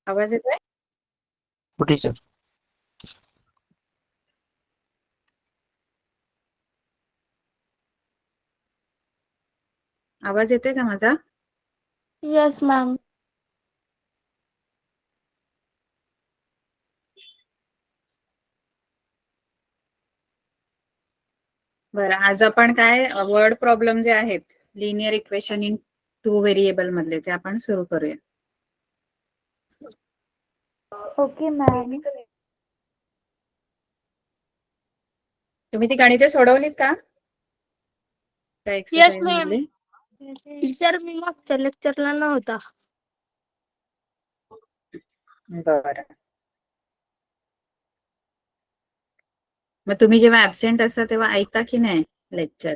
आवाज येतोय? हो टीचर. आवाज येतोय का माझा? Yes ma'am. बरं, आज आपण काय वर्ड प्रॉब्लेम जे आहेत लिनियर इक्वेशन इन 2 व्हेरिएबल मधले ते आपण सुरू करूया. Okay ma'am. तुम्ही ती गणिते सोडवलीत का? त्या येस एक्सरसाइज मॅम. मधली? टीचर मी मागच्या लेक्चरला नव्हता. बरं. मग तुम्ही जेव्हा ऍबसेंट असता तेव्हा ऐकता की नाही लेक्चर?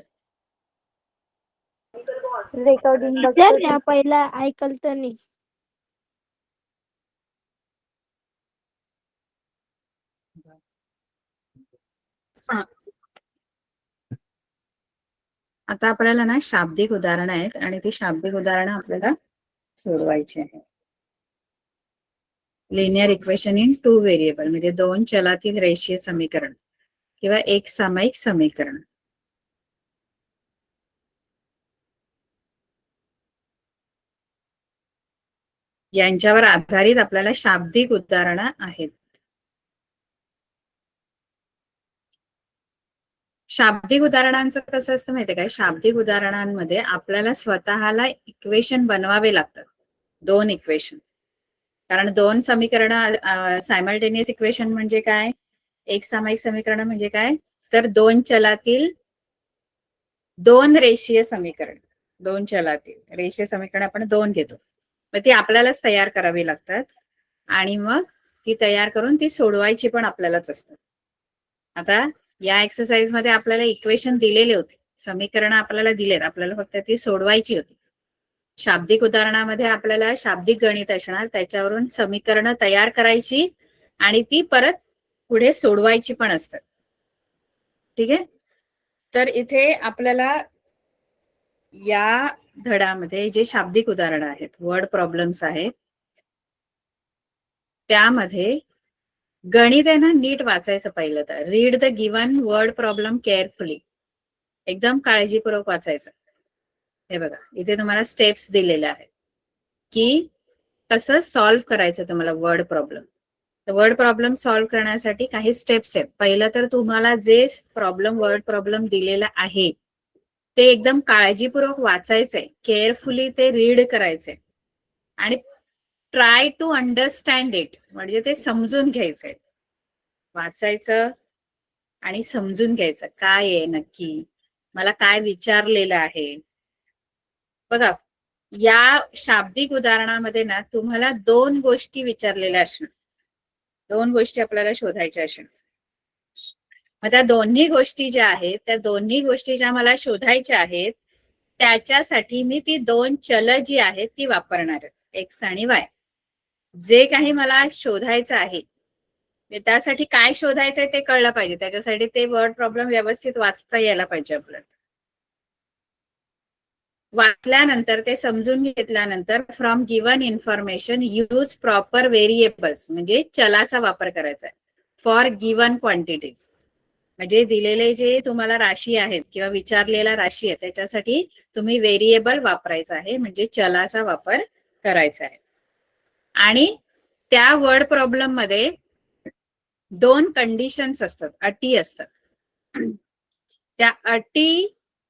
रेकॉर्डिंग बघतो. पहिला ऐकल तर नाही. हा. आता आपल्याला ना शाब्दिक उदाहरणं आहेत आणि ती शाब्दिक उदाहरणं आपल्याला सोडवायची आहेत. लिनियर इक्वेशन इन 2 व्हेरिएबल म्हणजे 2 चलातील रेषीय समीकरण किंवा एक सामायिक समीकरण. यांच्यावर आधारित आपल्याला शाब्दिक उदाहरणं आहेत. शाब्दिक उदाहरणांचं कसं असतं माहितीये काय? शाब्दिक उदाहरणांमध्ये आपल्याला स्वतःला इक्वेशन बनवावे लागतात, 2 इक्वेशन. कारण 2 समीकरण सायमल्टेनियस इक्वेशन म्हणजे काय? एक सामायिक समीकरण म्हणजे काय? तर 2 चलातील 2 रेषीय समीकरण. 2 चलातील रेषीय समीकरण आपण 2 घेतो. मग ती आपल्यालाच तयार करावी लागतात आणि मग ती तयार करून ती सोडवायची पण आपल्यालाच असतात. आता या एक्सरसाइज मध्ये आपल्याला इक्वेशन दिलेले होते, समीकरण आपल्याला दिलेत, आपल्याला फक्त ती सोडवायची होती. शाब्दिक उदाहरणामध्ये आपल्याला शाब्दिक गणित असणार, त्याच्यावरून समीकरण तयार करायची आणि ती परत पुढे सोडवायची पण असतात. ठीक आहे. तर इथे आपल्याला या धड्यामध्ये जे शाब्दिक उदाहरण आहेत, वर्ड प्रॉब्लेम्स आहेत, त्यामध्ये गणित आहे ना नीट वाचायचं. पहिलं तर read the given word problem carefully. एकदम काळजीपूर्वक वाचायचं. हे बघा, इथे तुम्हाला स्टेप्स दिलेल्या आहेत की कसं सॉल्व्ह करायचं तुम्हाला word problem. Word problem solve करण्यासाठी काही स्टेप्स आहेत. पहिलं तर तुम्हाला जे वर्ड प्रॉब्लेम दिलेला आहे ते एकदम काळजीपूर्वक वाचायचंय, केअरफुली ते रीड करायचंय आणि ट्राय टू अंडरस्टँड इट, म्हणजे ते समजून घ्यायचंय. वाचायचं आणि समजून घ्यायचं काय आहे नक्की, मला काय विचारलेलं आहे. बघा, या शाब्दिक उदाहरणामध्ये ना तुम्हाला 2 गोष्टी विचारलेल्या असणार, 2 गोष्टी आपल्याला शोधायच्या असणार. मग त्या दोन्ही गोष्टी ज्या आहेत, त्या दोन्ही गोष्टी ज्या मला शोधायच्या आहेत, त्याच्यासाठी मी ती 2 चल जी आहेत ती वापरणार आहे, एक्स आणि वाय. जे काही मला शोधायचं आहे त्यासाठी काय शोधायचंय ते कळलं पाहिजे. त्याच्यासाठी ते वर्ड प्रॉब्लेम व्यवस्थित वाचता यायला पाहिजे आपल्याला. वाचल्यानंतर ते समजून घेतल्यानंतर from given information use proper variables, म्हणजे चलाचा वापर करायचा आहे, फॉर गिवन क्वांटिटीज. म्हणजे दिलेले जे तुम्हाला राशी आहेत किंवा विचारलेला राशी आहे त्याच्यासाठी तुम्ही व्हेरिएबल वापरायचा आहे, म्हणजे चलाचा वापर करायचा आहे. आणि त्या वर्ड प्रॉब्लेम मध्ये 2 कंडिशन्स असतात, अटी असतात. त्या अटी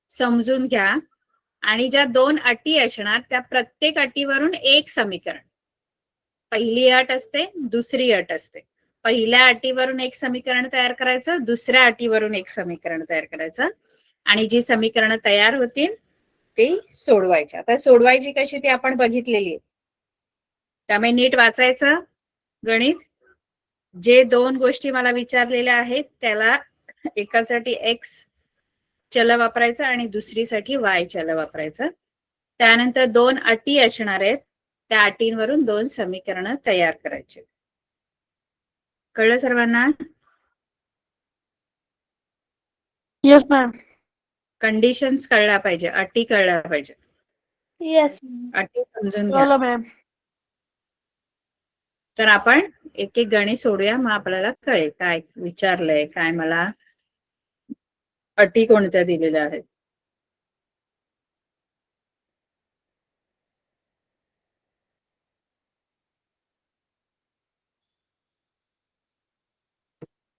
समजून घ्या आणि ज्या 2 अटी असणार त्या प्रत्येक अटीवरून एक समीकरण. पहिली अट असते, दुसरी अट असते. पहिल्या अटीवरून एक समीकरण तयार करायचं, दुसऱ्या अटीवरून एक समीकरण तयार करायचं आणि जी समीकरण तयार होतील ती सोडवायची. आता सोडवायची कशी ती आपण बघितलेली आहे, त्यामुळे नीट वाचायचं गणित. जे 2 गोष्टी मला विचारलेल्या आहेत त्याला एकासाठी एक्स चल वापरायचं आणि दुसरीसाठी वाय चल वापरायचं. त्यानंतर 2 अटी असणार आहेत, त्या अटींवरून 2 समीकरणं तयार करायचे. कळलं सर्वांना? Yes ma'am. कंडिशन्स कळल्या पाहिजे, अटी कळल्या पाहिजे. येस अटी समजून घ्या. बोला मॅम. तर आपण एक एक गणित सोडूया, मग आपल्याला कळेल काय विचारलंय, काय मला अटी कोणत्या दिलेल्या आहेत.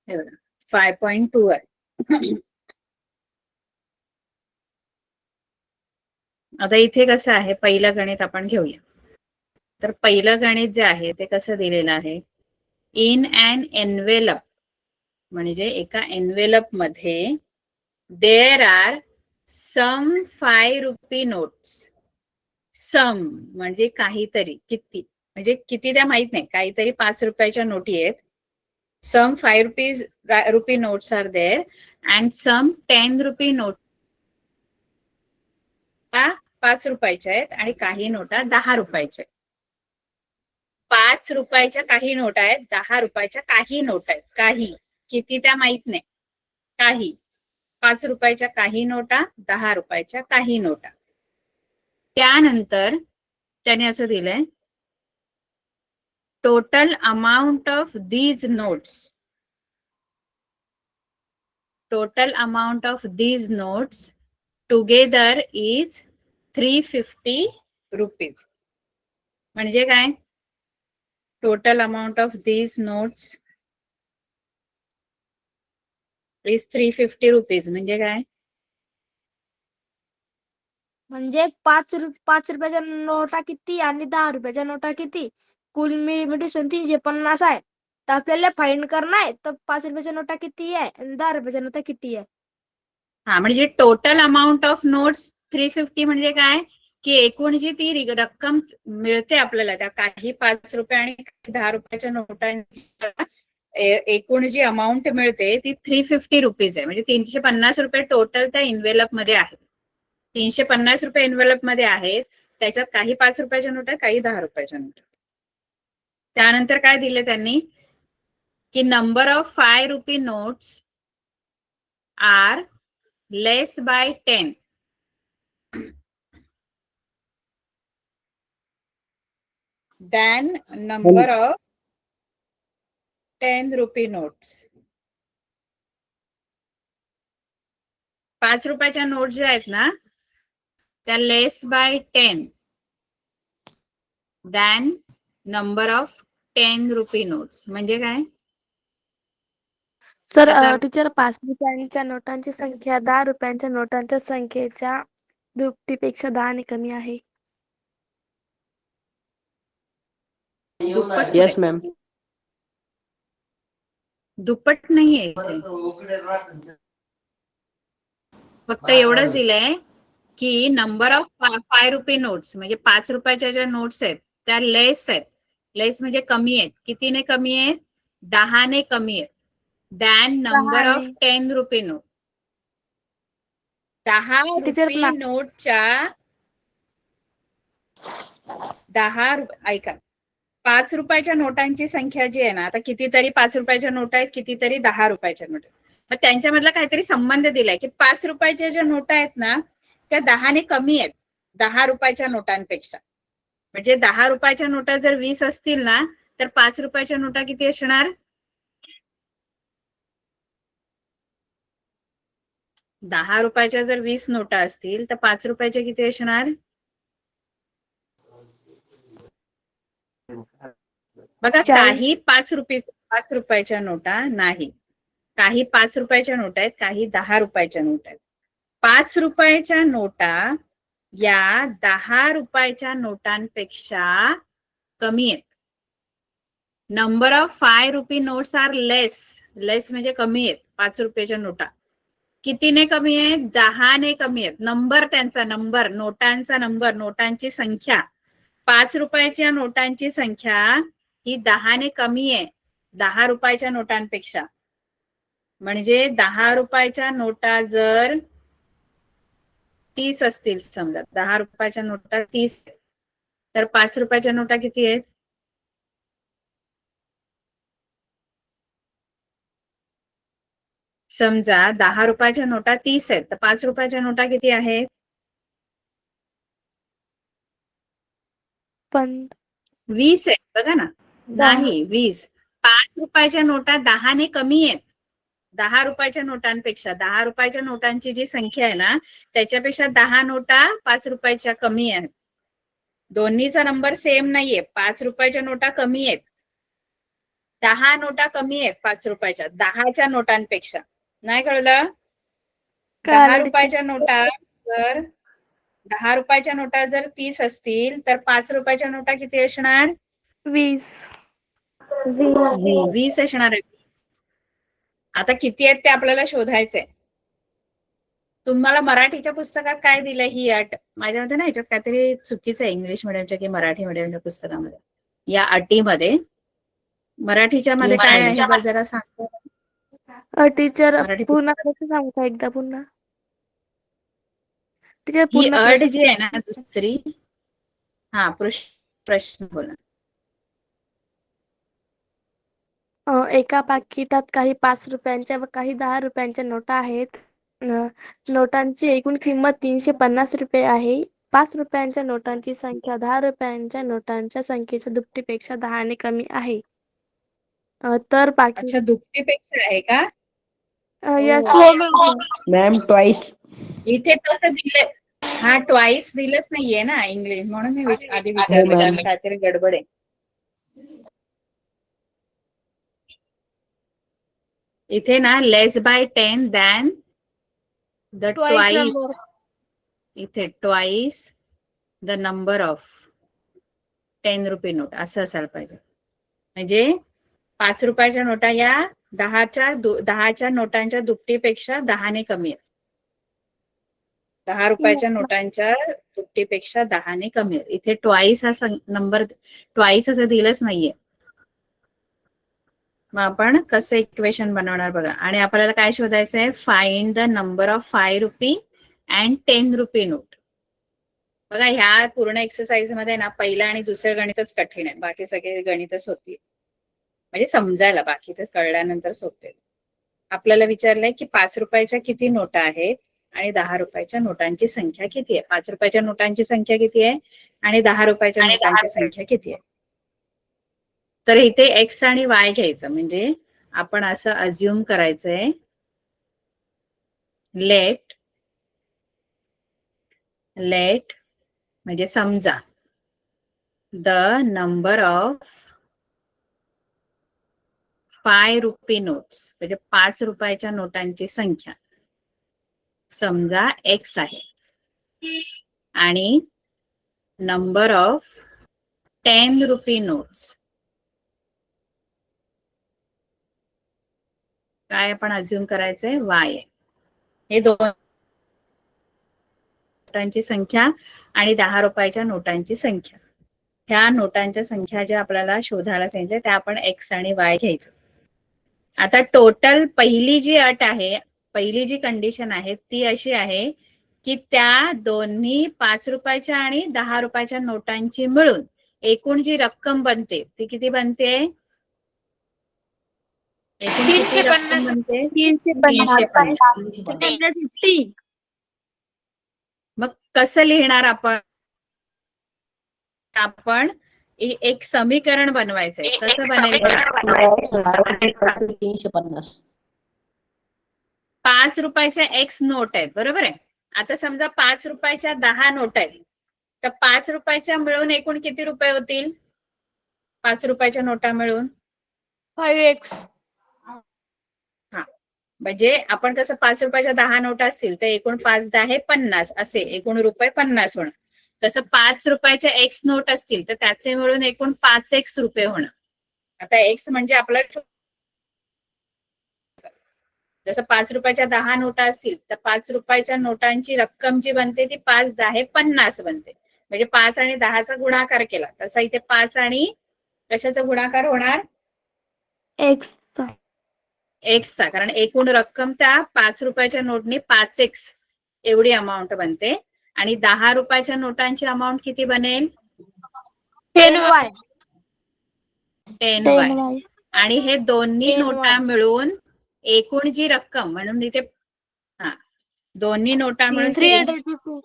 हे बघा 5.2 आहे. आता इथे कसं आहे, पहिलं गणित आपण घेऊया. तर पहिलं गणित जे आहे ते कसं दिलेलं आहे, इन अन एनवेलप, म्हणजे एका एनवेलप मध्ये there are some 5 rupee notes. Some म्हणजे काहीतरी, किती म्हणजे किती त्या माहित नाही, काहीतरी 5 रुपयाच्या नोटी आहेत. Some 5 rupee notes are there and some 10 rupee note 5 रुपयाच्या आहेत आणि काही नोटा 10 रुपयाच्या आहेत. 5 रुपयाच्या काही नोटा आहेत, 10 रुपयाच्या काही नोटा आहेत. काही किती त्या माहित नाही, काही 5 रुपयाच्या काही नोटा, 10 रुपयाच्या काही नोटा. त्यानंतर त्याने असं दिलंय, total amount of these notes, total amount of these notes together is 350 rupees. म्हणजे काय, total amount of these notes is 350 rupees. म्हणजे काय, म्हणजे 5 रुपयाच्या नोटा किती आणि 10 रुपयाच्या नोटा किती, कुल मिळून 350 आहे. तर आपल्याला फाइंड करणं आहे, तर 5 रुपयाच्या नोटा किती आहे आणि 10 रुपयाच्या नोटा किती आहे. हा म्हणजे टोटल अमाउंट ऑफ नोट्स 350 म्हणजे काय, की एकूण जी ती रक्कम मिळते आपल्याला त्या काही 5 रुपये आणि 10 रुपयाच्या नोटांची एकूण जी अमाऊंट मिळते ती 350 रुपीज आहे. म्हणजे 350 रुपये टोटल त्या इन्व्हेलप मध्ये आहे. 350 रुपये इन्व्हेलप मध्ये आहेत, त्याच्यात काही 5 रुपयाच्या नोट आहेत, काही 10 रुपयाच्या नोट. त्यानंतर काय दिले त्यांनी, की number of 5 rupee notes are less by 10 than number of 10 rupee notes. 5 रुपयाच्या नोट ज्या आहेत ना, त्या लेस bye 10 than number of 10 RuPay notes. म्हणजे काय, सर आता टीचर 5 रुपयांच्या नोटांची संख्या 10 रुपयांच्या नोटांच्या संख्येच्या दुपटीपेक्षा 10 ने कमी आहे. दुप्पट येस मॅम. दुप्पट नाहीये इथे, फक्त एवढंच दिलंय की नंबर ऑफ 5 रुपी नोट्स, म्हणजे 5 रुपयाच्या ज्या नोट्स आहेत त्या लेस आहेत. लेस म्हणजे कमी आहेत. कितीने कमी आहेत, 10 ने कमी आहेत. Than number of 10 rupee note. 10 RuPay नोटच्या 10 ऐका, 5 रुपयाच्या नोटांची संख्या जी आहे ना, आता कितीतरी 5 रुपयाच्या नोट आहेत, कितीतरी 10 रुपयाच्या नोट आहेत. मग त्यांच्यामधला काहीतरी संबंध दिलाय की 5 रुपयाच्या ज्या नोटा आहेत ना, त्या 10 ने कमी आहेत 10 रुपयाच्या नोटांपेक्षा. म्हणजे 10 रुपयाच्या नोटा जर 20 असतील ना, तर 5 रुपयाच्या नोटा किती असणार, 10 रुपयाच्या जर 20 नोटा असतील तर 5 रुपयाच्या किती असणार. बघा, काही 5 रुपयाच्या नोटा नाही, काही 5 रुपयाच्या नोटा आहेत, काही 10 रुपयाच्या नोटा आहेत. 5 रुपयाच्या नोटा या 10 रुपयाच्या नोटांपेक्षा कमी आहेत. Number of 5 rupee notes are less. Less म्हणजे कमी आहेत. 5 रुपयाच्या नोटा कितीने कमी आहेत, 10 ने कमी आहेत. नंबर त्यांचा, नंबर नोटांचा नंबर, नोटांची संख्या, 5 रुपयाच्या नोटांची संख्या ही 10 ने कमी आहे 10 रुपयाच्या नोटांपेक्षा. म्हणजे 10 रुपयाच्या नोटा जर 30 असतील, समजा 10 रुपयाच्या नोटा 30, तर 5 रुपयाच्या नोटा किती आहेत, समजा 10 रुपयाच्या नोटा 30 आहेत, तर 5 रुपयाच्या नोटा किती आहेत, 20 आहेत. बघा ना, नाही 20. 5 रुपयाच्या नोटा 10ने कमी आहेत. 10 रुपयाच्या नोटांपेक्षा 10 रुपयाच्या नोटांची जी संख्या आहे ना त्याच्यापेक्षा 10 नोटा 5 रुपयाच्या कमी आहेत. दोन्हीचा नंबर सेम नाहीये. 5 रुपयाच्या नोटा कमी आहेत. 10 नोटा कमी आहेत 5 रुपयाच्या 10च्या नोटांपेक्षा. नाही कळलं? 10 रुपयाच्या नोटा जर 10 रुपयाच्या नोटा जर 30 असतील तर 5 रुपयाच्या नोटा किती असणार? 20. 20 असणार आहे. आता किती आहेत ते आपल्याला शोधायचंय. तुम्हाला मराठीच्या पुस्तकात काय दिलंय ही अट? माझ्यामध्ये ना ह्याच्यात काहीतरी चुकीचं आहे इंग्लिश मिडियमच्या की मराठी मिडियमच्या पुस्तकामध्ये. या अटीमध्ये मराठीच्या मध्ये काय आहे बरं जरा सांगतो. टीचर मराठी पुन्हा कसं सांगू का एकदा पुन्हा? टीचर ही पुन्हा अट प्रश्न जी आहे ना दुसरी. हा प्रश्न बोला. एका पाकिटात काही 5 रुपयांच्या व काही 10 रुपयांच्या नोटा आहेत. नोटांची एकूण किंमत 350 रुपये आहे. 5 रुपयांच्या नोटांची संख्या 10 रुपयांच्या नोटांच्या संख्येच्या दुपटीपेक्षा 10ने कमी आहे. तर पाकिट अच्छा दुपटीपेक्षा आहे का? Yes ma'am twice. इथे तसं दिलंय. हा ट्वाइस दिलंच नाहीये ना इंग्लिश म्हणून मी आधी विचारलं काहीतरी गडबड आहे. इथे ना लेस बाय 10 दॅन द ट्वाइस. इथे ट्वाइस द नंबर ऑफ 10 रुपये नोट असं असायला पाहिजे. म्हणजे 5 रुपयाच्या नोटा या 10च्या नोटांच्या दुपटीपेक्षा 10ने कमी आहेत. 10 रुपयाच्या नोटांच्या दुपटीपेक्षा 10ने कमी आहेत. इथे ट्वाइस हा नंबर ट्वाइस असं दिलंच नाहीये. मग आपण कसं इक्वेशन बनवणार बघा. आणि आपल्याला काय शोधायचंय? Find the number of 5 rupee and 10 rupee note. बघा ह्या पूर्ण एक्सरसाइज मध्ये ना पहिलं आणि दुसरं गणितच कठीण आहे. बाकी सगळे गणितच होती म्हणजे समजायला. बाकी तर कळल्यानंतर सोपे. आपल्याला विचारलंय की 5 रुपयाच्या किती नोटा आहेत आणि 10 रुपयाच्या नोटांची संख्या किती आहे. 5 रुपयाच्या नोटांची संख्या किती आहे आणि 10 रुपयाच्या नोटांची संख्या किती आहे. तर इथे एक्स आणि वाय घ्यायचं. म्हणजे आपण असं अज्युम करायचंय लेट म्हणजे समजा the number of 5 rupee notes म्हणजे 5 रुपयाच्या नोटांची संख्या समजा एक्स आहे आणि नंबर ऑफ 10 रुपी नोट्स काय आपण अज्युम करायचंय वाय आहे. हे दोन नोटांची संख्या आणि 10 रुपयाच्या नोटांची संख्या. ह्या नोटांच्या संख्या ज्या आपल्याला शोधायला सांगितल्या त्या आपण एक्स आणि वाय घ्यायचं. आता टोटल पहिली जी अट आहे पहिली जी कंडिशन आहे ती अशी आहे की त्या दोन्ही 5 रुपयाच्या आणि 10 रुपयाच्या नोटांची मिळून एकूण जी रक्कम बनते ती किती बनते? एकूण किती रक्कम बनते? 350. मग कसं लिहिणार आपण एक समीकरण बनवायचंय. कसं बनेल? 350. 5 रुपयाच्या एक्स नोट आहेत बरोबर आहे. आता समजा 5 रुपयाच्या 10 नोट आहेत तर 5 रुपयाच्या मिळून एकूण किती रुपये होतील? 5 रुपयाच्या नोटा मिळून 5x. हा म्हणजे आपण कसं 5 रुपयाच्या 10 नोटा असतील तर एकूण 5 10 50 असे एकूण रुपये 50 होणार. तसं 5 रुपयाच्या एक्स नोट असतील तर त्याचे मिळून एकूण 5x रुपये होणार. आता एक्स म्हणजे आपला जसं 5 रुपयाच्या 10 नोटा असतील तर 5 रुपयाच्या नोटांची रक्कम जी बनते ती 5 10 50 बनते. म्हणजे 5 आणि 10चा गुणाकार केला तसा इथे 5 आणि कशाचा गुणाकार होणार? एक्सचा. कारण एकूण रक्कम त्या 5 रुपयाच्या नोटने 5x एवढी अमाऊंट बनते आणि 10 रुपयाच्या नोटांची अमाऊंट किती बनेल? 10y. 10y. आणि हे दोन्ही 10y. नोटा मिळून एकूण जी रक्कम म्हणून इथे दोन्ही नोटा मिळून 350.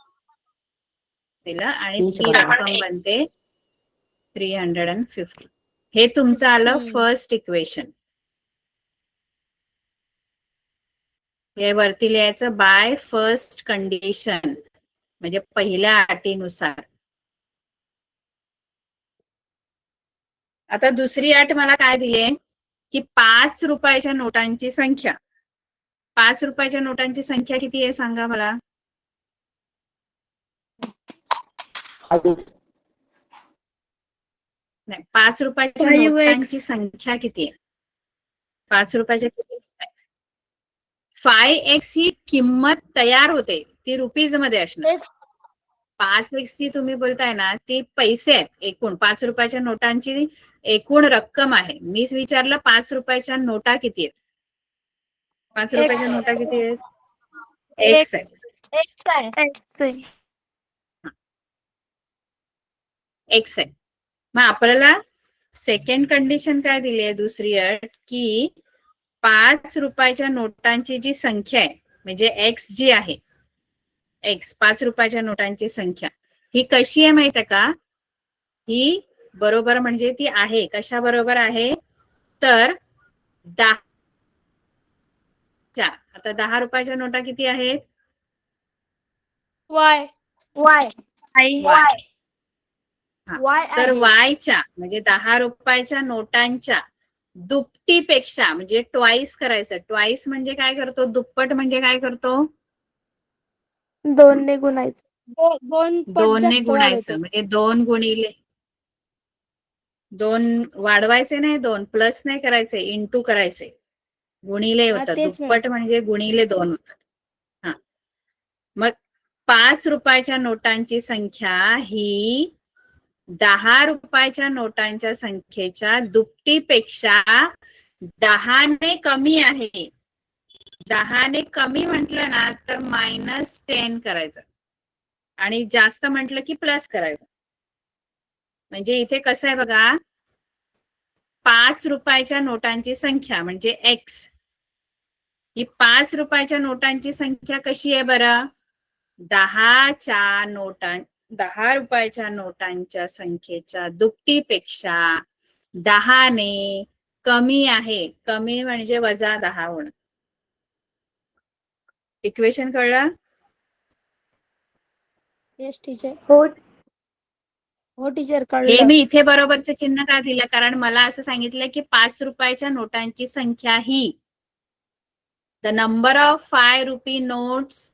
दिलं आणि ती रक्कम बनते 350. हे तुमचं आलं हम्म. First equation. हे वरती लिहायचं बाय फर्स्ट कंडिशन, म्हणजे पहिल्या अटीनुसार. आता दुसरी अट मला काय दिली की 5 रुपयाच्या नोटांची संख्या. 5 रुपयाच्या नोटांची संख्या किती आहे सांगा मला. नाही, 5 रुपयाच्या 5x. नोटांची संख्या किती आहे? 5 रुपयाच्या किती? 5x ही किंमत तयार होते, ती रुपीज मध्ये असणार. 5x ची तुम्ही बोलताय ना, ती पैसे आहेत एकूण. 5 रुपयाच्या नोटांची एकूण रक्कम आहे. मीच विचारलं 5 रुपयाच्या नोटा किती आहेत? 5 रुपयाच्या नोटा किती आहेत? एक्स आहे. एक्स आहे. मग आपल्याला सेकंड कंडिशन काय दिली आहे, दुसरी अट, की 5 रुपयाच्या नोटांची जी संख्या आहे, म्हणजे एक्स जी आहे, एक्स 5 रुपयाच्या नोटांची संख्या, ही कशी आहे माहिती आहे का? ही बरोबर म्हणजे ती आहे, कशा बरोबर आहे तर 10. आता 10 रुपयाच्या नोटा किती आहेत? वाय. तर वायच्या म्हणजे 10 रुपयाच्या नोटांच्या दुपटीपेक्षा, म्हणजे ट्वाइस करायचं. ट्वाइस म्हणजे काय करतो? दुप्पट म्हणजे काय करतो? 2 ने गुणायचं. 2 ने गुणायचं, म्हणजे 2 गुणिले 2 वाढवायचे नाही, 2 प्लस नाही करायचे, इंटू करायचे, गुणिले होतात. दुप्पट म्हणजे गुणिले 2 होतात. हा, मग 5 रुपयाच्या नोटांची संख्या ही 10 रुपयाच्या नोटांच्या संख्येच्या दुपटीपेक्षा 10 ने कमी आहे. 10 ने कमी म्हटलं ना तर -10 करायचं, आणि जास्त म्हटलं की प्लस करायचं. म्हणजे इथे कसं आहे बघा, 5 रुपयाच्या नोटांची संख्या म्हणजे एक्स, ही 5 रुपयाच्या नोटांची संख्या कशी आहे बरं? 10 रुपयाच्या नोटांच्या संख्येच्या दुपटीपेक्षा 10 ने कमी आहे. कमी म्हणजे -10 होणं. इक्वेशन कळलं? Yes teacher. हो टीचर, हे कळलं. मी इथे बरोबरचं चिन्ह का दिलं? कारण मला असं सांगितलं की 5 रुपयाच्या नोटांची संख्या ही, the number of 5 rupee notes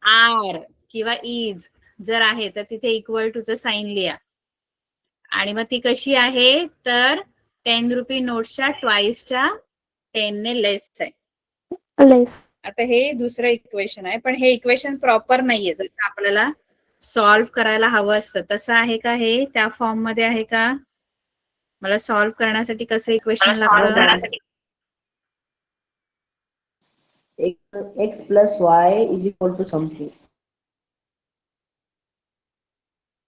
are किंवा इज जर आहे तर तिथे इक्वल टूचं साइन लिहा. आणि मग ती कशी आहे तर 10 रुपी नोट्सच्या ट्वाइसच्या 10 ने लेस आहे. आता हे दुसरं इक्वेशन आहे, पण हे इक्वेशन प्रॉपर नाहीये. जसं आपल्याला सॉल्व्ह करायला हवं असतं तसं आहे का? हे त्या फॉर्म मध्ये आहे का? मला सॉल्व्ह करण्यासाठी कसं इक्वेशन लागतं? X plus Y is equal to something.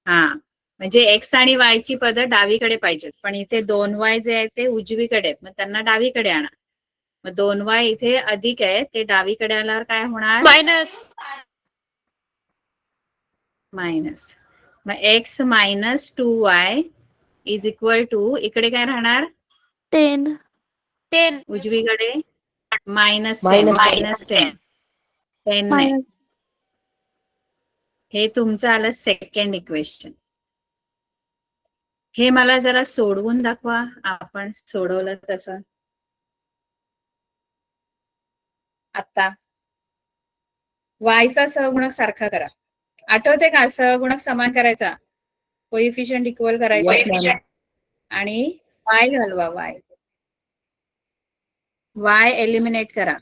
हा, म्हणजे एक्स आणि वाय ची पदं डावीकडे पाहिजेत, पण इथे 2y जे आहे ते उजवीकडे आहेत, मग त्यांना डावीकडे आणा. मग 2y इथे अधिक आहे, ते डावीकडे आल्यावर काय होणार? मायनस. मग x minus 2y is equal to, इकडे काय राहणार? 10. उजवीकडे -10. -10 नाही. हे तुमचं आलं सेकंड इक्वेशन. हे मला जरा सोडवून दाखवा, आपण सोडवलं तसं. आता वायचा सहगुणक सारखा करा. आठवते का? सहगुणक समान करायचा, कोइफिशियंट इक्वल करायचा, आणि वाय घालवा. वाय एलिमिनेट करा.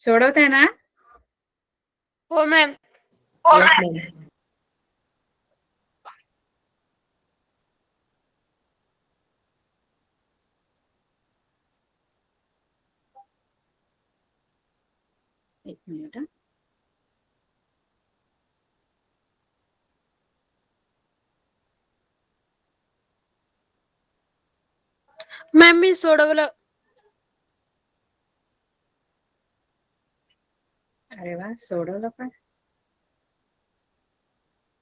सोडवताय ना? हो मॅम. एक मिनिट हा. मॅम मी सोडवलं. अरे वा, सोडवलं पण.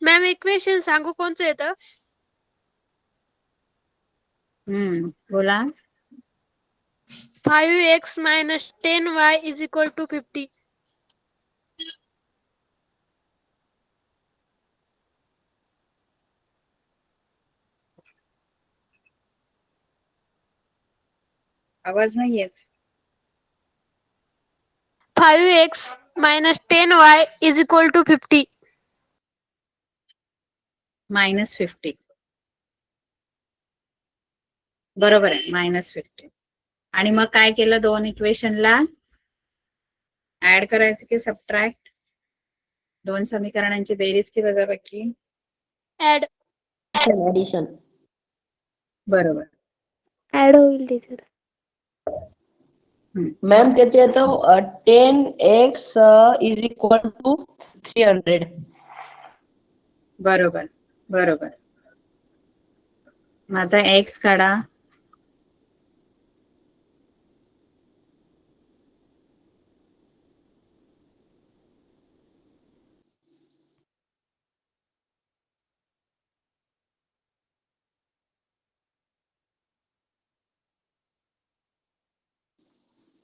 मॅम इक्वेशन सांगू कोणचं येतं? बोला. 5x minus 10y is equal to 50. आवाज नाही येत. 5x minus 10y is equal to 50. -50. बरोबर आहे, -50. आणि मग काय केलं, दोन इक्वेशनला ऍड करायचं की सबट्रॅक्ट? दोन समीकरणांची बेरीज की वजाबाकी? Add. addition. बरोबर. ऍड होईल टीचर. मॅम त्याचे येतं 10x इज इक्वल टू 300. बरोबर बरोबर. मग आता एक्स काढा.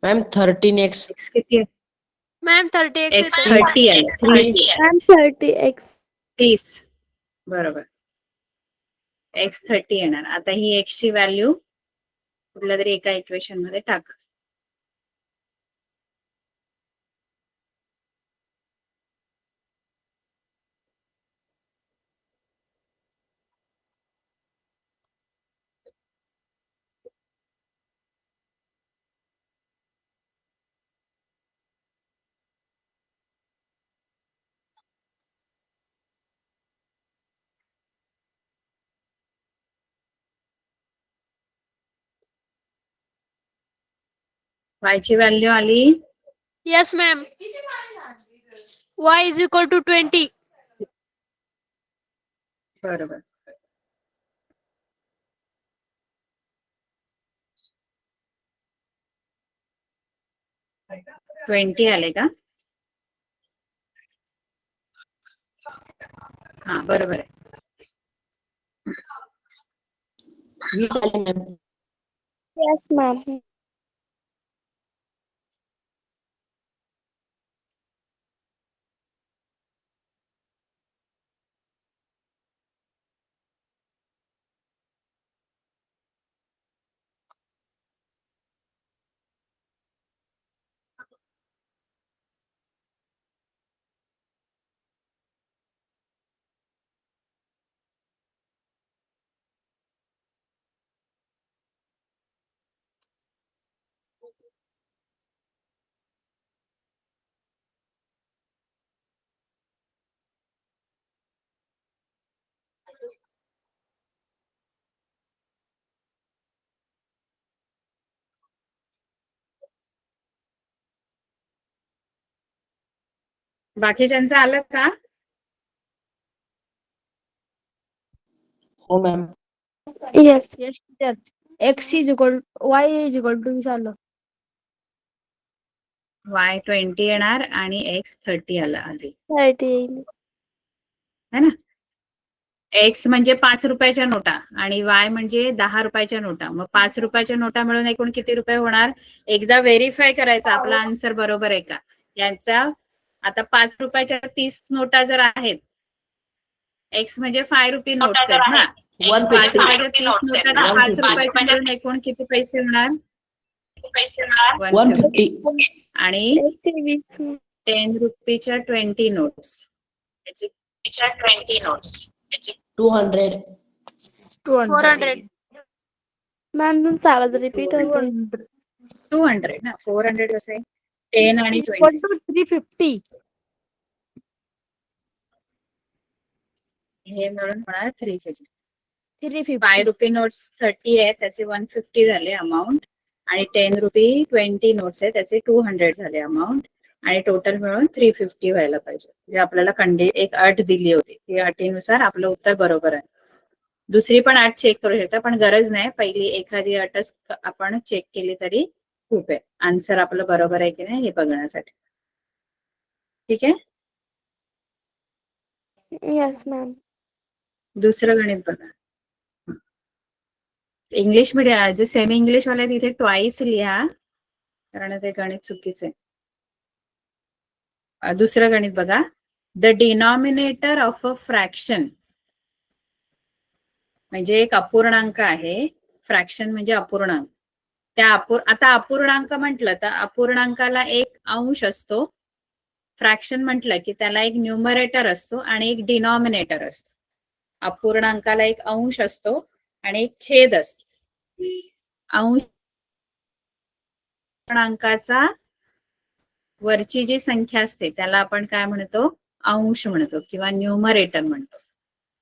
Ma'am 13x. एक्स किती आहे? मॅम 30x एक्स येतं. 30 आहे. 30x. 30. बरोबर. एक्स 30 येणार. आता ही एक्स ची व्हॅल्यू कुठल्या तरी एका इक्वेशन मध्ये टाका. y ची व्हॅल्यू आली Yes, ma'am. Y is equal to 20. बरोबर. ट्वेंटी आले का? हा बरोबर आहे. 20 आले मॅम. Yes ma'am. बाकीच्यांचं आलं का? हो ma'am. Yes yes teacher. x is equal y is equal to झालं. y 20 येणार आणि x 30 आला आधी, 30 येईल. है ना? x म्हणजे 5 रुपयाच्या नोटा आणि y म्हणजे 10 रुपयाच्या नोटा. मग 5 रुपयाच्या नोटा मिळून एकूण किती रुपये होणार? एकदा व्हेरीफाय करायचं आपला आन्सर बरोबर आहे का. यांचा आता 5 रुपयाच्या 30 नोटा जर आहेत, एक्स म्हणजे 5 रुपये नोट्स आहेत ना. 5 रुपयाच्या 30 नोटा तर 5 रुपयाच्या मिळून एकूण किती पैसे होणार? 150. आणि 10 रुपयाच्या 20 नोट्स, 200. 400. मॅम तुमचा आवाज रिपीट होतोय. 200 ना. 400 कसं आहे? 10 आणि 20. Equal to 350. हे मिळून होणार 350. 350. 5 रुपये नोट्स 30 आहे, त्याचे 150 झाले अमाऊंट. आणि 10 रुपये 20 नोट्स आहे, त्याचे 200 झाले अमाऊंट. आणि टोटल मिळून 350 व्हायला पाहिजे. जे आपल्याला एक अट दिली होती, ती अटीनुसार आपलं उत्तर बरोबर आहे. दुसरी पण अट चेक करू शकता, पण गरज नाही. पहिली एखादी अटच आपण चेक केली तरी खूप आहे. आन्सर आपलं बरोबर आहे की नाही हे बघण्यासाठी. ठीक आहे. Yes ma'am. दुसरं गणित बघा. इंग्लिश मीडियम जे सेमी इंग्लिश वाले तिथे ट्वाईस लिहा, कारण ते गणित चुकीचं आहे. दुसरं गणित बघा. The denominator of a fraction, म्हणजे एक अपूर्णांक आहे. फ्रॅक्शन म्हणजे अपूर्णांक. त्या आता अपूर्णांक म्हटलं तर अपूर्णांकाला एक अंश असतो. फ्रॅक्शन म्हटलं की त्याला एक न्यूमरेटर असतो आणि एक डिनॉमिनेटर असतो. अपूर्णांकाला एक अंश असतो आणि एक छेद असतो. अंश पूर्णांकाचा वरची जी संख्या असते त्याला आपण काय म्हणतो, अंश म्हणतो किंवा न्यूमरेटर म्हणतो.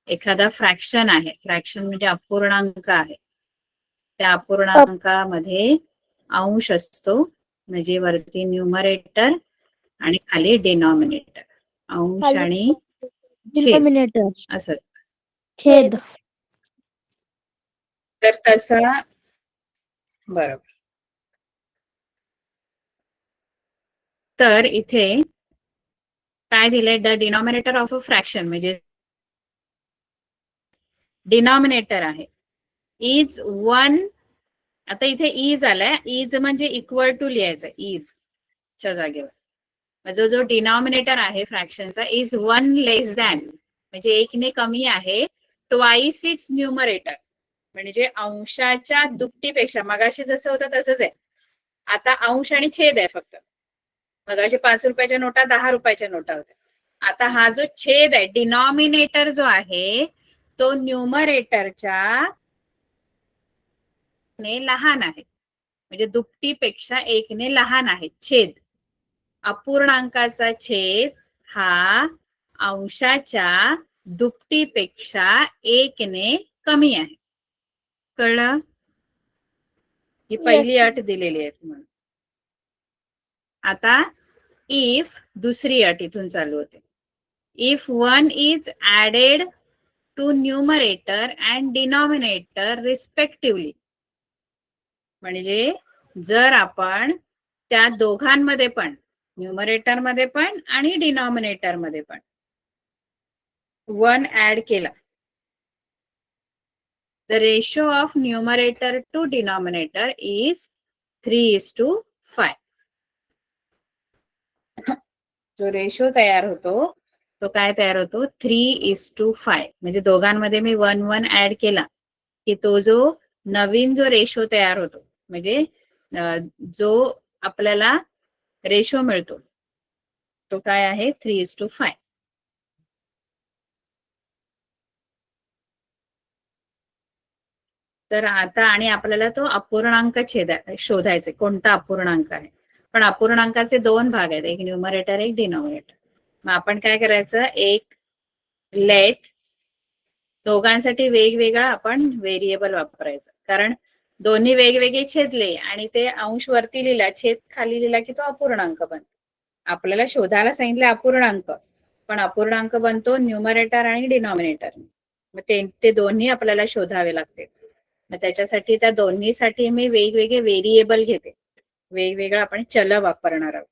एखादा फ्रॅक्शन आहे, फ्रॅक्शन म्हणजे अपूर्णांक आहे, त्या अपूर्णांकामध्ये अंश असतो, म्हणजे वरती न्यूमरेटर आणि खाली डिनॉमिनेटर. अंश आणि छेद डिनॉमिनेटर असं. छेद. तर तसा बरोबर. तर इथे काय दिलंय, the denominator of a fraction म्हणजे डिनॉमिनेटर आहे इज 1. आता इथे इज आलाय, इज म्हणजे इक्वल टू लिहायचं, इज च्या जागेवर. जो डिनॉमिनेटर आहे फ्रॅक्शनचा इज 1 लेस दॅन, म्हणजे एकने कमी आहे, ट्वाइस इट्स न्यूमरेटर, म्हणजे अंशाच्या दुपटीपेक्षा. मगाशी जसं होतं तसंच आहे. आता अंश आणि छेद आहे फक्त. मगाशी 5 रुपयाच्या नोटा 10 रुपयाच्या नोटा होत्या. आता हा जो छेद आहे, डिनॉमिनेटर जो आहे तो न्यूमरेटरच्या लहान आहे, म्हणजे दुपटीपेक्षा एकने लहान आहे. छेद, अपूर्णांकाचा छेद हा अंशाच्या दुपटीपेक्षा एकने कमी आहे. कळलं? ही पहिली अट दिलेली आहे तुम्हाला. आता इफ दुसरी अट इथून चालू होते. If 1 is added to numerator and denominator respectively, म्हणजे जर आपण त्या दोघांमध्ये पण, न्यूमरेटर मध्ये पण आणि डिनॉमिनेटर मध्ये पण 1 ऍड केला, the ratio of numerator to denominator is 3:5. जो रेशो तयार होतो तो काय तयार होतो, 3:5. म्हणजे दोघांमध्ये मी 1 ऍड केला की तो जो नवीन जो रेशो तयार होतो, म्हणजे जो आपल्याला रेशो मिळतो तो काय आहे, 3:5. तर आता आणि आपल्याला तो अपूर्णांक शोधायचा, कोणता अपूर्णांक आहे. पण अपूर्णांकाचे 2 भाग आहेत, एक न्यूमरेटर एक डिनॉमिनेटर. मग आपण काय करायचं, एक लेट दोघांसाठी वेगवेगळा आपण व्हेरिएबल वापरायचा, कारण दोन्ही वेगवेगळे छेदले आणि ते अंश वरती लिहिला, छेद खाली लिहिला की तो अपूर्णांक बनतो. आपल्याला शोधायला सांगितलं अपूर्णांक, पण अपूर्णांक बनतो न्यूमरेटर आणि डिनॉमिनेटर. मग ते दोन्ही आपल्याला शोधावे लागते. मग त्याच्यासाठी त्या दोन्हीसाठी मी वेगवेगळे व्हेरिएबल घेते, वेगवेगळं आपण चल वापरणार आहोत.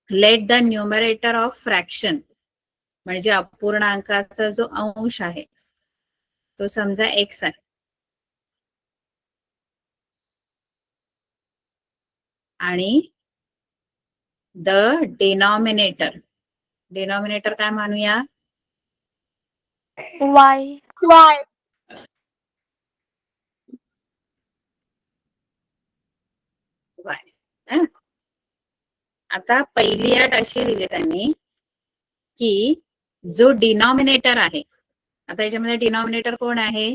Let the numerator of fraction, म्हणजे अपूर्णांकाचा जो अंश आहे तो समजा x आहे, आणि द डिनॉमिनेटर, डिनॉमिनेटर काय मानूया, वाय. y. आता पहिली अट अशी दिली त्यांनी की जो डिनॉमिनेटर आहे, आता याच्यामध्ये डिनॉमिनेटर कोण आहे,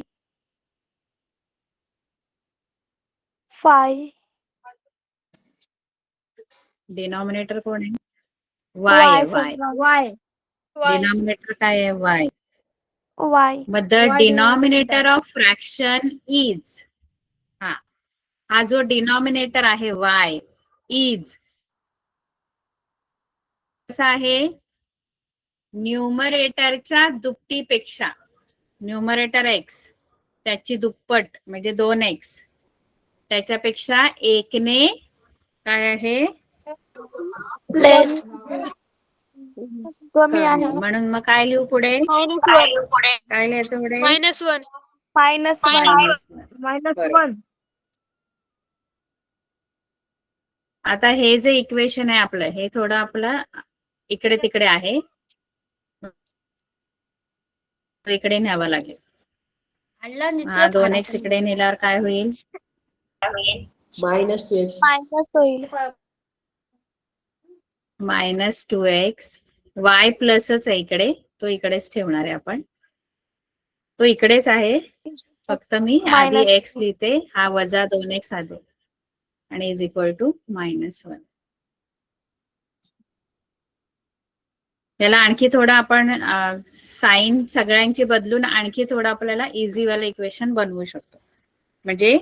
फाय. डिनॉमिनेटर कोण आहे, y आहे, y. वाय. डिनॉमिनेटर काय आहे, y. वाय. मग the denominator of fraction is, हा जो डिनॉमिनेटर आहे y इज कसा आहे, न्यूमरेटरच्या दुपटीपेक्षा, न्यूमरेटर x त्याची दुप्पट म्हणजे 2x, त्याच्यापेक्षा एकने काय आहे, लेस. कमी आहे कमी. म्हणून मग काय लिहू पुढे? -1 काय लिहायचं पुढे? -1 मायनस -1. मायनस बरोबर. 1. आता हे जे इक्वेशन आहे आपलं, हे थोडं आपलं इकडे तिकडे आहे, तो इकडे न्यावं लागेल. हा 2x इकडे नेल्यावर काय होईल? minus 2x. मायनस होईल. -2x. y प्लसच आहे इकडे, तो इकडेच ठेवणार आहे आपण. तो इकडेच आहे, फक्त मी आधी Minus x लिहिते, हा वजा 2x आधी आणि इज इक्वल टू -1. याला आणखी थोडं आपण साइन सगळ्यांची बदलून आणखी थोडं आपल्याला इझी वाला इक्वेशन बनवू शकतो. म्हणजे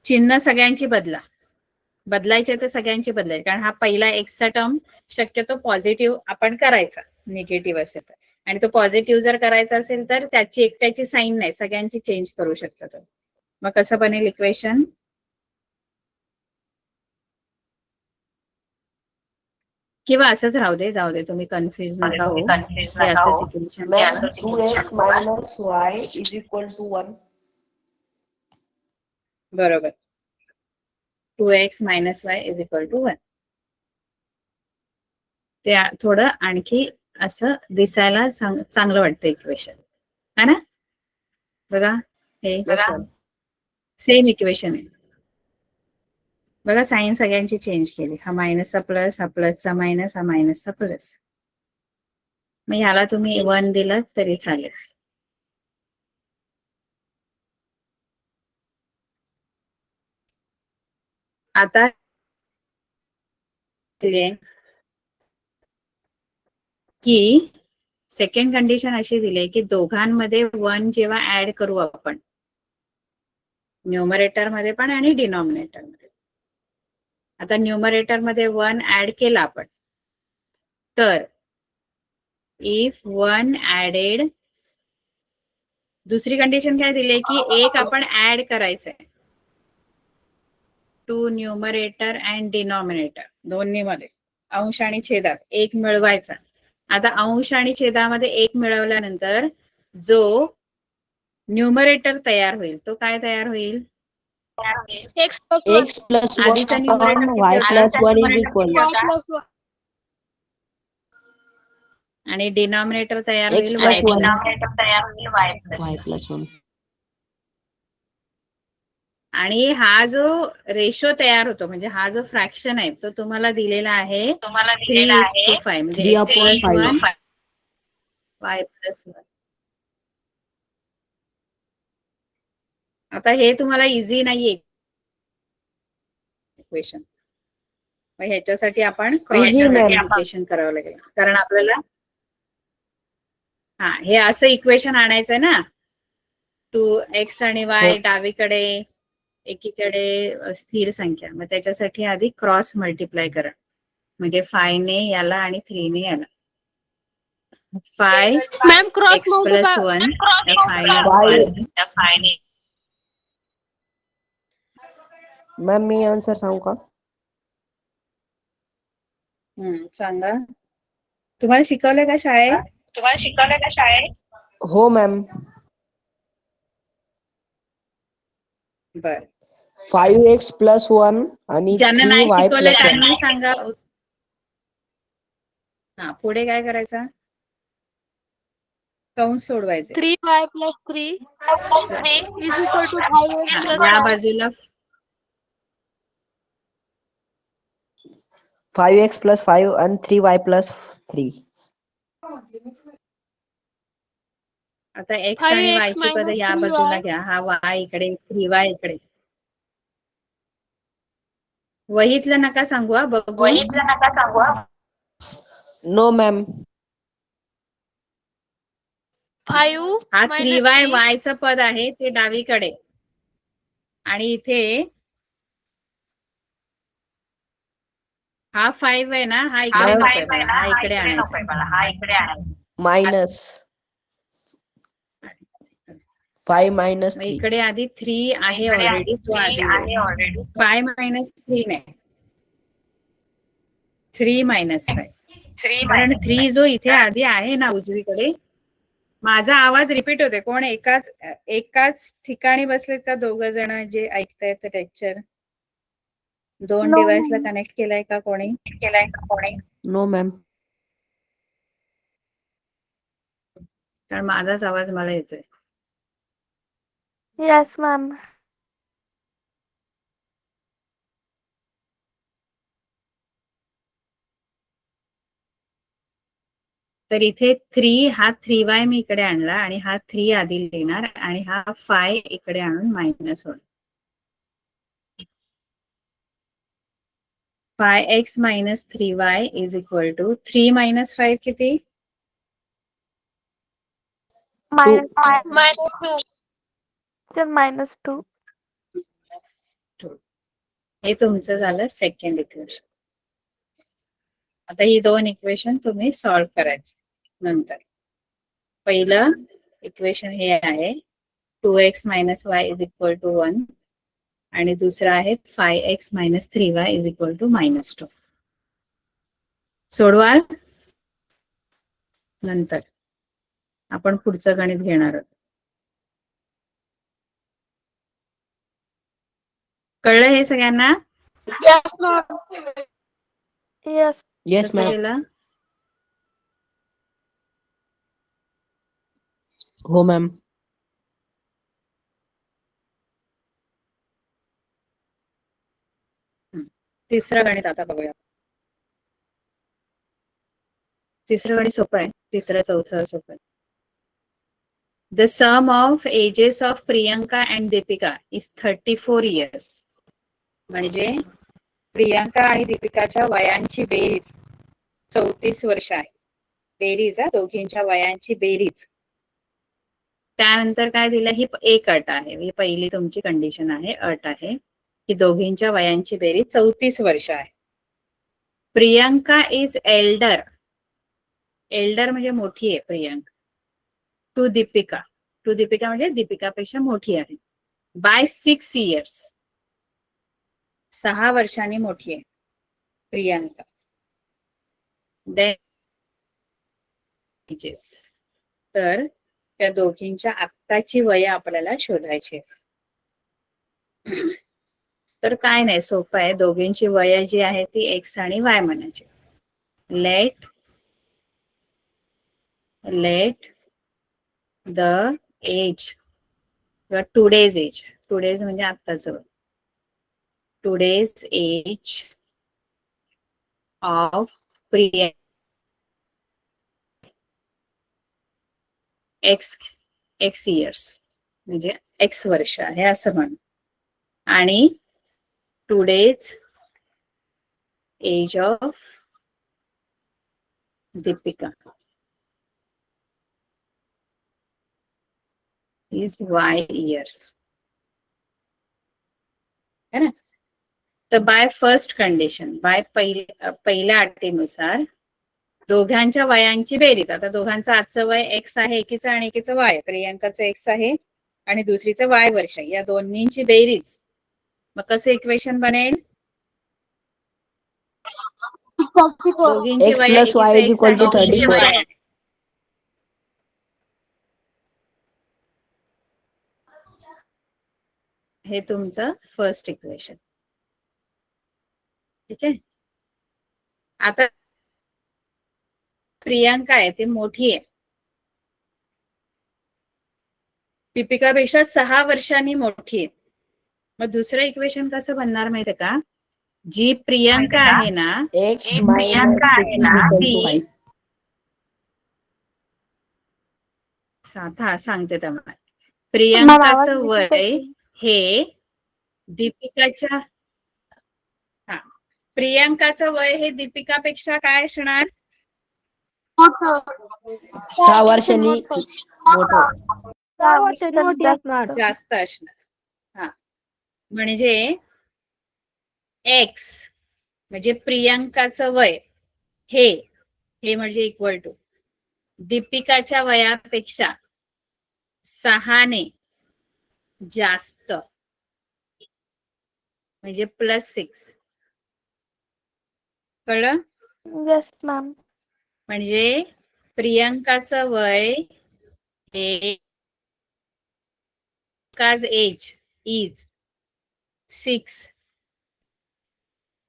चिन्ह सगळ्यांची बदलायचे तर सगळ्यांची बदलायची, कारण हा पहिला एक्सचा टर्म शक्यतो पॉझिटिव्ह आपण करायचा, निगेटिव्ह असेल तर, आणि तो पॉझिटिव्ह जर करायचा असेल तर त्याची एकट्याची साईन नाही, सगळ्यांची चेंज करू शकता तो. मग कसं बनेल इक्वेशन? किंवा असंच राहू दे, जाऊ दे, तुम्ही कन्फ्युज नका हो, हे असंच equation. Ma'am, 2x minus y is equal to 1. बरोबर. 2x minus y is equal to 1. ते थोडं आणखी असं दिसायला चांगलं वाटतं इक्वेशन, है ना? बघा हे सेम इक्वेशन आहे. बघा साइन सगळ्यांची चेंज केली, हा मायनसचा प्लस, हा प्लसचा मायनस, हा मायनसचा प्लस. मग ह्याला तुम्ही 1 दिलं तरी चालेल. आता की सेकंड कंडिशन अशी दिली की दोघांमध्ये 1 जेव्हा ऍड करू आपण, न्यूमरेटर मध्ये पण आणि डिनॉमिनेटर मध्ये. आता न्यूमरेटर मध्ये 1 ऍड केला आपण, तर इफ 1 ऍडेड, दुसरी कंडिशन काय दिली की एक आपण ऍड करायचंय टू न्यूमरेटर अँड डिनॉमिनेटर, दोन्ही मध्ये अंश आणि छेदात एक मिळवायचा. आता अंश आणि छेदामध्ये एक मिळवल्यानंतर जो न्यूमरेटर तयार होईल तो काय तयार होईल? x + 1 X plus 1 आधीचा numerator upon y plus 1 is equal. y + 1 आणि डिनॉमिनेटर तयार X होईल plus y 1. Y plus 1. आणि हा जो रेशो तयार होतो, म्हणजे हा जो फ्रॅक्शन आहे तो तुम्हाला दिलेला आहे 3:5, म्हणजे 3/5. y + 1. आता हे तुम्हाला इझी नाहीये इक्वेशन, मग ह्याच्यासाठी आपण क्रॉस Easy, ma'am. मल्टिप्लिकेशन करावं लागेल, कारण आपल्याला हा हे असं इक्वेशन आणायचंय ना, 2x आणि y डावीकडे एकीकडे स्थिर संख्या, मग त्याच्यासाठी आधी क्रॉस मल्टिप्लाय करा, म्हणजे 5 ने याला आणि 3 ने याला. 5 मॅम क्रॉस x + 1 मॅम मी आन्सर सांगू का? सांगा. तुम्हाला शिकवलंय का शाळेत? हो मॅम. बर, 5x plus 1 आणि ज्यांना नाही 3y शिकवलं plus 1. त्यांनी सांगा. हा पुढे काय करायचं? कंस सोडवायचे. 3y + 3 is equal to 5x + या 1. बाजूला 5x plus 5 and 3y plus 3. आता x आणि 5x y ची पद minus या 3y. बाजूला घ्या, हा y इकडे 3y इकडे. वहीतलं नका सांगू हा, बघू. No ma'am. 5 हा minus 3y 3 y चं पद आहे ते डावीकडे, आणि इथे हा 5 आहे ना, हा इकडे नकोय मला, हा इकडे आणायचा. मायनस 5 minus मग 3. इकडे आधी 3 आहे ऑलरेडी, तो आधी 5 - 3 नाही, 3 - 5. कारण 3 जो इथे आधी आहे ना उजवीकडे, माझा आवाज रिपीट होते. कोण एकाच ठिकाणी बसलेत का दोघं जण जे ऐकतायत लेक्चर? 2 No, डिव्हाइसला ma'am. कनेक्ट केलाय का कोणी? No, ma'am. कारण माझाच आवाज मला येतोय. Yes, ma'am. तर इथे 3 हा 3y मी इकडे आणला आणि हा 3 आधी लिहिणार आणि हा 5 इकडे आणून मायनस होणार. 5x minus 3y is equal to 3 minus 5 किती? -2. हे तुमचं झालं सेकंड इक्वेशन. आता ही 2 इक्वेशन तुम्ही सॉल्व्ह करायचे नंतर. पहिलं इक्वेशन हे आहे 2x minus y is equal to 1 आणि दुसरं आहे 5x minus 3y is equal to -2. सोडवाल नंतर आपण पुढचं गणित घेणार आहोत. कळलं हे सगळ्यांना? Yes, ma'am. Yes. Yes, कसं ma'am. केलं? हो, ma'am. तिसरं गणित आता बघूया. तिसरं गणित सोपं आहे. तिसरं चौथं सोपं आहे. The sum of ages of Priyanka and Deepika is 34 years. म्हणजे प्रियांका आणि दीपिकाच्या वयांची बेरीज 34 वर्ष आहे. बेरीज दोघींच्या वयांची बेरीज. त्यानंतर काय दिलं? ही एक अट आहे. ही पहिली तुमची कंडिशन आहे, अट आहे की दोघींच्या वयांची बेरीज 34 वर्ष आहे. Priyanka is Elder. एल्डर म्हणजे मोठी आहे प्रियांका. टू दीपिका. टू दीपिका म्हणजे दीपिकापेक्षा मोठी आहे. Bye 6 years. 6 वर्षांनी मोठी आहे प्रियांका. देन तर त्या दोघींच्या आत्ताची वय आपल्याला शोधायची. तर काय नाही, सोपं आहे. दोघींची वय जी आहे ती x आणि y म्हणायची. लेट द एज किंवा टुडेज एज. टुडेज म्हणजे आत्ताचं. Today's age of Priya X years म्हणजे एक्स वर्ष आहे असं म्हण. आणि today's age of Deepika is y years. है ना? तर बाय फर्स्ट कंडिशन, बाय पहिल्या अटीनुसार दोघांच्या वयांची बेरीज. आता दोघांचं आजचं वय x आहे एकीचं आणि एकीचं y. प्रियांकाचं x आहे आणि दुसरीचं y वर्ष. या दोन्हींची बेरीज. मग कसं इक्वेशन बनेल? दोघींची X वय plus y is equal to 34. हे तुमचं फर्स्ट इक्वेशन. ठीक आहे. आता प्रियांका आहे ती मोठी आहे, दीपिकापेक्षा 6 वर्षांनी मोठी आहे. मग दुसरं इक्वेशन कसं बनणार माहितीये का? जी प्रियांका आहे ना, X minus 6 is equal to 5. सांगते तुम्हाला. प्रियांकाचं वय हे दीपिकाच्या प्रियांकाचं वय हे दीपिकापेक्षा काय असणार? 6 वर्षांनी मोठं. जास्त असणार. हा, म्हणजे एक्स म्हणजे प्रियांकाचं वय हे म्हणजे इक्वल टू दीपिकाच्या वयापेक्षा 6 जास्त म्हणजे +6. कळलं? Yes, ma'am. म्हणजे प्रियंकाचं वय एज इज 6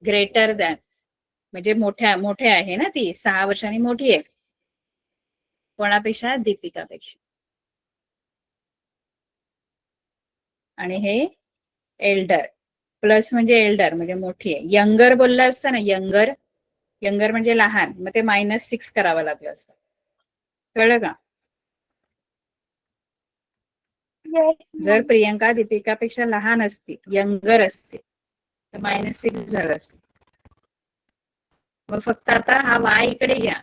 ग्रेटर दॅन, म्हणजे मोठे आहे ना, ती 6 वर्षांनी मोठी आहे. कोणापेक्षा? दीपिकापेक्षा. आणि हे एल्डर, प्लस म्हणजे एल्डर म्हणजे मोठी आहे. यंगर बोललं असतं ना, यंगर म्हणजे लहान, मग ते -6 करावं लागलं असतं. कळलं का? जर प्रियंका दीपिकापेक्षा लहान असती, यंगर असते, तर -6 झालं असतं. मग फक्त आता हा y इकडे घ्या,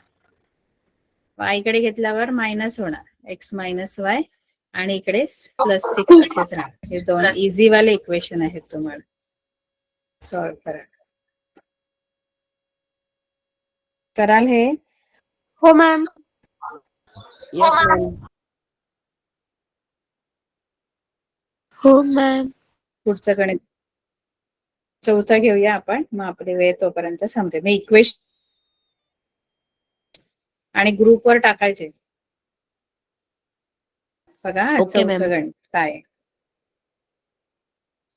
y इकडे घेतल्यावर मायनस होणार, x मायनस y, आणि इकडे +6 असेच राहणार. हे 2 इझी वाले इक्वेशन आहेत, तुम्हाला सॉल्व्ह करा. कराल हे? हो मॅम. Yes, ma'am. हो मॅम. पुढचं गणित चौथं घेऊया आपण, मग आपली वेळ तोपर्यंत संपते. मी इक्वेशन आणि ग्रुपवर टाकायचे. बघा Okay, चौथं ma'am. गणित काय आहे.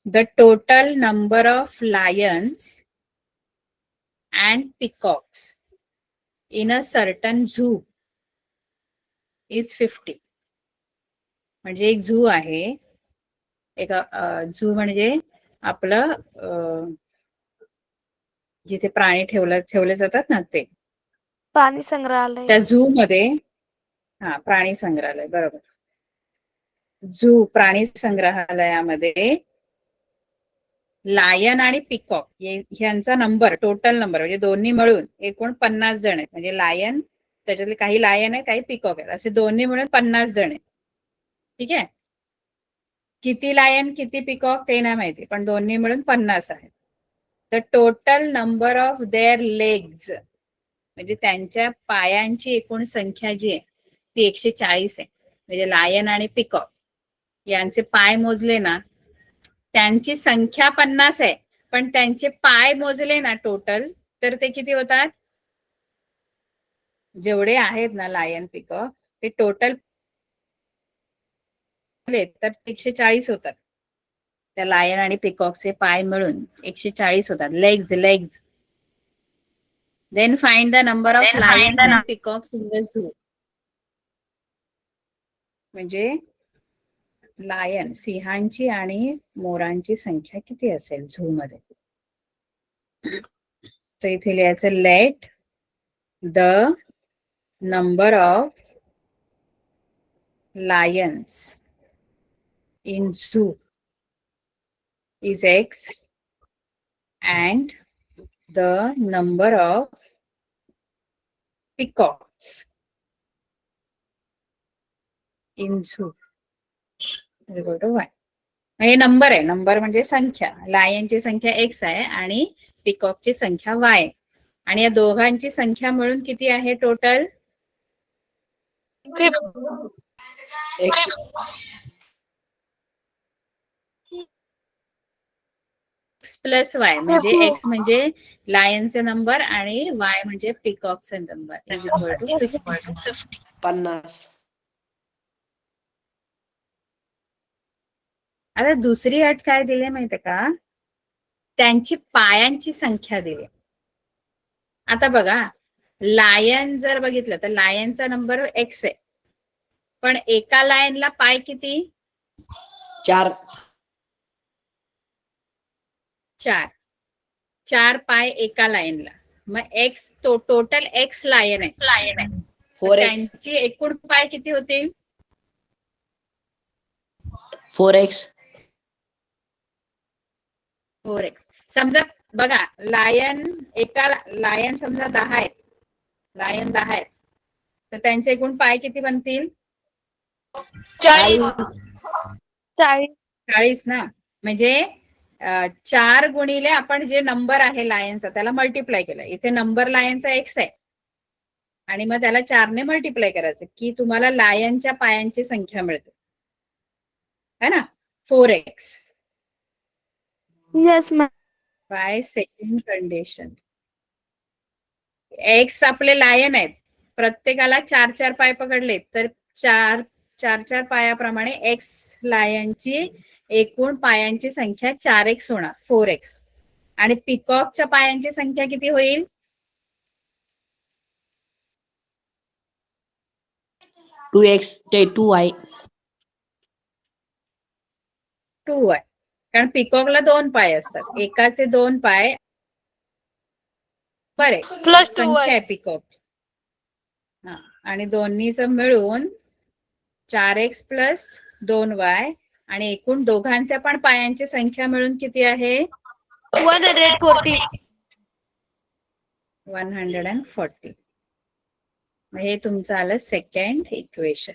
The total number of lions and peacocks in a certain zoo is 50. म्हणजे एक झू आहे, एक झू म्हणजे आपलं जिथे प्राणी ठेवले जातात ना, ते प्राणी संग्रहालय. त्या झू मध्ये, हा प्राणी संग्रहालय, बरोबर. झू प्राणी संग्रहालयामध्ये लायन आणि पिकॉक ह्यांचा नंबर, टोटल नंबर म्हणजे दोन्ही मिळून एकूण 50 जण आहेत. म्हणजे लायन, त्याच्यातले काही लायन आहे, काही पिकॉक आहेत, असे दोन्ही मिळून 50 जण आहेत. ठीक आहे. किती लायन किती पिकॉक ते नाही माहिती, पण दोन्ही मिळून 50 आहेत. The total number of their legs, म्हणजे त्यांच्या पायांची एकूण संख्या जी आहे ती 140 आहे. म्हणजे लायन आणि पिकॉक यांचे पाय मोजले ना, त्यांची संख्या 50 आहे, पण त्यांचे पाय मोजले ना टोटल, तर ते किती होतात? जेवढे आहेत ना लायन पिकॉक, ते टोटल तर 140 होतात. त्या लायन आणि पिकॉकचे पाय मिळून 140 होतात. Legs. Then find the number of lions and peacocks in the zoo. म्हणजे लायन, सिंहांची आणि मोरांची संख्या किती असेल झू मध्ये. तर इथे लिहायचं, let the number of lions in zoo is x and the number of peacocks in zoo is equal to y. हे नंबर आहे, नंबर म्हणजे संख्या. लायनची संख्या x आहे आणि पिकॉकची संख्या y आहे. आणि या दोघांची संख्या मिळून किती आहे टोटल? x प्लस y, म्हणजे x म्हणजे लायनचे नंबर आणि y म्हणजे पिकॉकचे नंबर इज इक्वल टू 50. 50. आता दुसरी अट काय दिली माहितीये का? त्यांची पायांची संख्या दिली. आता बघा, लायन जर बघितलं तर लायनचा नंबर x आहे, पण एका लायनला पाय किती? 4. 4 पाय एका लायनला. मग x टोटल x लायन आहे, 4x. त्यांची एकूण पाय किती होतील? 4x. 4x. समजा बघा, लायन समजा 10 आहेत, लायन 10 आहेत, तर त्यांचे एकूण पाय किती बनतील? 40 ना. म्हणजे 4 गुणिले आपण जे नंबर आहे लायनचा त्याला मल्टिप्लाय केलं. इथे नंबर लायनचा x आहे आणि मग त्याला 4 ने मल्टिप्लाय करायचं की तुम्हाला लायनच्या पायांची संख्या मिळते, है ना? 4x. Yes ma'am. By second condition. x आपले लायन आहेत, प्रत्येकाला 4 पाय पकडले तर 4 पायाप्रमाणे एक्स लायनची एकूण पायांची संख्या 4x होणार, 4x. आणि पिकॉकच्या पायांची संख्या किती होईल? 2x ते 2y. 2y. कारण पिकॉकला 2 पाय असतात, एकाचे 2 पाय बरे Plus 2y. संख्या आहे पिकॉक. हा, आणि दोन्हीच मिळून 4x प्लस 2y आणि एकूण दोघांच्या पण पायांची संख्या मिळून किती आहे? 140. 140. हे तुमचं आलं सेकंड इक्वेशन.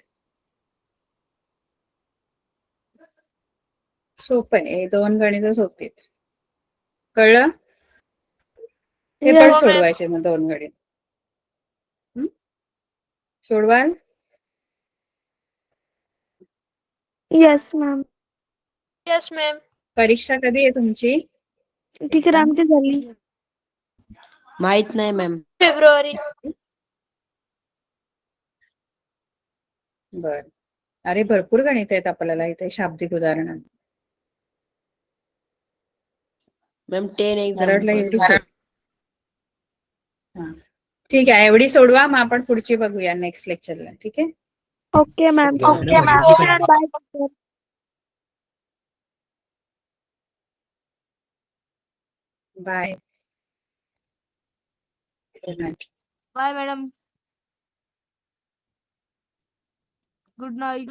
सोपं आहे, हे 2 गणित सोपी आहेत. कळलं? हे पण Yes, ma'am. सोडवायचे मग 2 गणित. सोडवाल? Yes ma'am. Yes, ma'am. परीक्षा कधी आहे तुमची? टीचर आमची झाली. माहित नाही मॅम. February. बर. अरे भरपूर गणित आहेत आपल्याला इथे, शाब्दिक उदाहरण. मॅम 10 मराठला एक्झाम्पल. एवढीच आहे. हा. ठीक आहे, एवढी सोडवा, मग आपण पुढची बघूया नेक्स्ट लेक्चरला. ठीक आहे. Okay ma'am. Okay, ma'am. Bye. Bye. Good night. Bye madam. Good night.